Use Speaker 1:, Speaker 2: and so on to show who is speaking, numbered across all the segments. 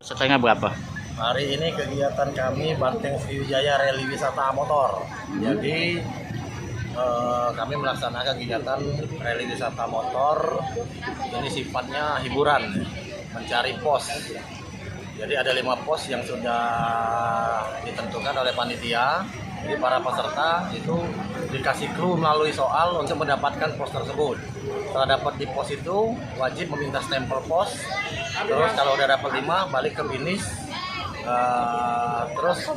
Speaker 1: Pesertanya berapa?
Speaker 2: Hari ini kegiatan kami Banteng Sriwijaya Rally Wisata Motor. Jadi kami melaksanakan kegiatan rally wisata motor. Ini sifatnya hiburan, mencari pos. Jadi ada 5 pos yang sudah ditentukan oleh panitia. Jadi para peserta itu dikasih clue melalui soal untuk mendapatkan pos tersebut. Setelah dapat di pos itu wajib meminta stempel pos. Terus kalau udah dapat 5 balik ke finish. Terus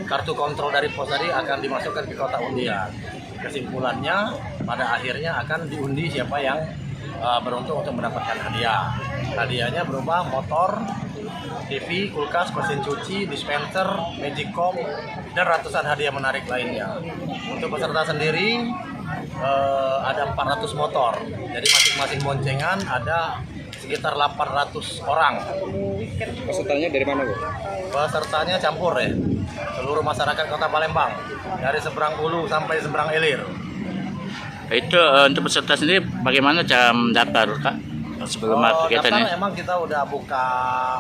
Speaker 2: kartu kontrol dari pos tadi akan dimasukkan ke kotak undian. Kesimpulannya pada akhirnya akan diundi siapa yang beruntung untuk mendapatkan hadiah. Hadiahnya berupa motor, TV, kulkas, mesin cuci, dispenser, magicom, dan ratusan hadiah menarik lainnya. Untuk peserta sendiri ada 400 motor. Jadi masing-masing boncengan ada sekitar 800 orang.
Speaker 3: Pesertanya dari mana, Bu?
Speaker 2: Pesertanya campur ya, seluruh masyarakat Kota Palembang, dari seberang Hulu sampai seberang Ilir.
Speaker 1: Itu untuk peserta sendiri bagaimana cara mendaftar, Kak? Sebelum kegiatan ini?
Speaker 2: Daftar emang kita udah buka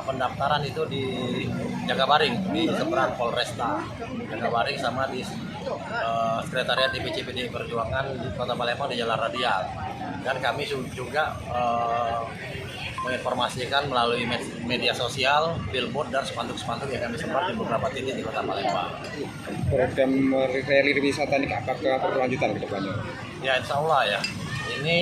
Speaker 2: pendaftaran itu di Jagabaring, di seberang Polresta Jagabaring, sama di Sekretariat DPC PDI Perjuangan di Kota Palembang di Jalan Radial. Dan kami juga menginformasikan melalui media sosial, billboard, dan spanduk-spanduk yang kami sebar di beberapa titik di Kota Palembang.
Speaker 3: Program rally wisata ini apakah berkelanjutan ke depannya?
Speaker 2: Ya, insya Allah ya. Ini